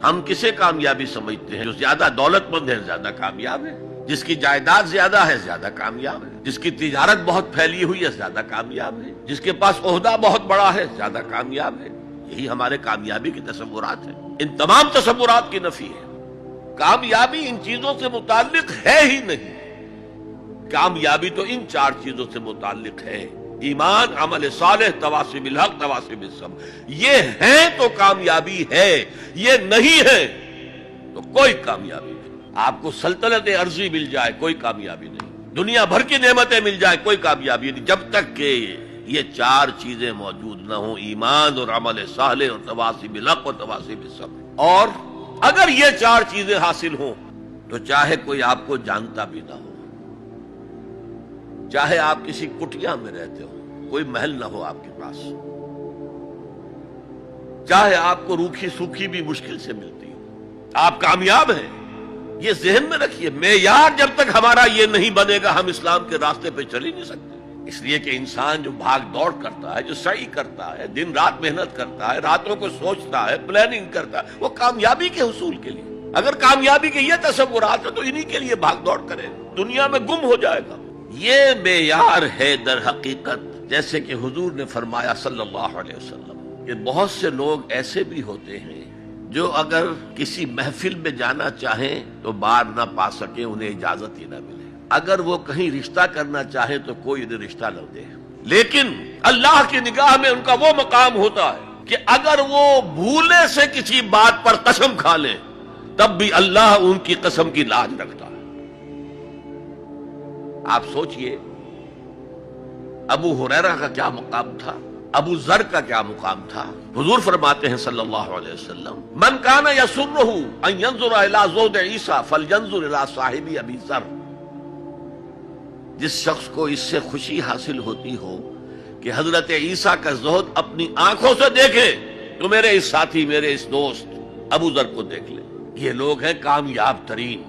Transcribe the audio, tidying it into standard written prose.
ہم کسے کامیابی سمجھتے ہیں؟ جو زیادہ دولت مند ہے زیادہ کامیاب ہے، جس کی جائیداد زیادہ ہے زیادہ کامیاب ہے، جس کی تجارت بہت پھیلی ہوئی ہے زیادہ کامیاب ہے، جس کے پاس عہدہ بہت بڑا ہے زیادہ کامیاب ہے۔ یہی ہمارے کامیابی کے تصورات ہیں۔ ان تمام تصورات کی نفی ہے۔ کامیابی ان چیزوں سے متعلق ہے ہی نہیں۔ کامیابی تو ان چار چیزوں سے متعلق ہے: ایمان، عمل صالح، تواصی بالحق، تواصی بالصبر۔ یہ ہیں تو کامیابی ہے، یہ نہیں ہے تو کوئی کامیابی نہیں۔ آپ کو سلطنت عرضی مل جائے کوئی کامیابی نہیں، دنیا بھر کی نعمتیں مل جائیں کوئی کامیابی نہیں، جب تک کہ یہ چار چیزیں موجود نہ ہوں: ایمان اور عمل صالح اور تواصی بالحق اور تواصی بالصبر۔ اور اگر یہ چار چیزیں حاصل ہوں تو چاہے کوئی آپ کو جانتا بھی نہ ہو، چاہے آپ کسی کٹیا میں رہتے ہو، کوئی محل نہ ہو آپ کے پاس، چاہے آپ کو روکھی سوکھی بھی مشکل سے ملتی ہو، آپ کامیاب ہیں۔ یہ ذہن میں رکھیے، معیار جب تک ہمارا یہ نہیں بنے گا ہم اسلام کے راستے پہ چل ہی نہیں سکتے۔ اس لیے کہ انسان جو بھاگ دوڑ کرتا ہے، جو سعی کرتا ہے، دن رات محنت کرتا ہے، راتوں کو سوچتا ہے، پلاننگ کرتا ہے، وہ کامیابی کے حصول کے لیے۔ اگر کامیابی کے یہ تصورات ہیں تو انہی کے لیے بھاگ دوڑ کرے، دنیا میں گم ہو جائے گا۔ یہ معیار ہے در حقیقت، جیسے کہ حضور نے فرمایا صلی اللہ علیہ وسلم کہ بہت سے لوگ ایسے بھی ہوتے ہیں جو اگر کسی محفل میں جانا چاہیں تو بار نہ پا سکیں، انہیں اجازت ہی نہ ملے۔ اگر وہ کہیں رشتہ کرنا چاہیں تو کوئی انہیں رشتہ نہ دے۔ لیکن اللہ کی نگاہ میں ان کا وہ مقام ہوتا ہے کہ اگر وہ بھولے سے کسی بات پر قسم کھا لیں تب بھی اللہ ان کی قسم کی لاج رکھتا ہے۔ آپ سوچئے ابو ہریرہ کا کیا مقام تھا، ابو ذر کا کیا مقام تھا۔ حضور فرماتے ہیں صلی اللہ علیہ وسلم: من کان یسرہ ان ینظر الی زہد عیسیٰ فلینظر الی صاحب ابی ذر۔ جس شخص کو اس سے خوشی حاصل ہوتی ہو کہ حضرت عیسیٰ کا زہد اپنی آنکھوں سے دیکھے تو میرے اس ساتھی، میرے اس دوست ابو ذر کو دیکھ لے۔ یہ لوگ ہیں کامیاب ترین۔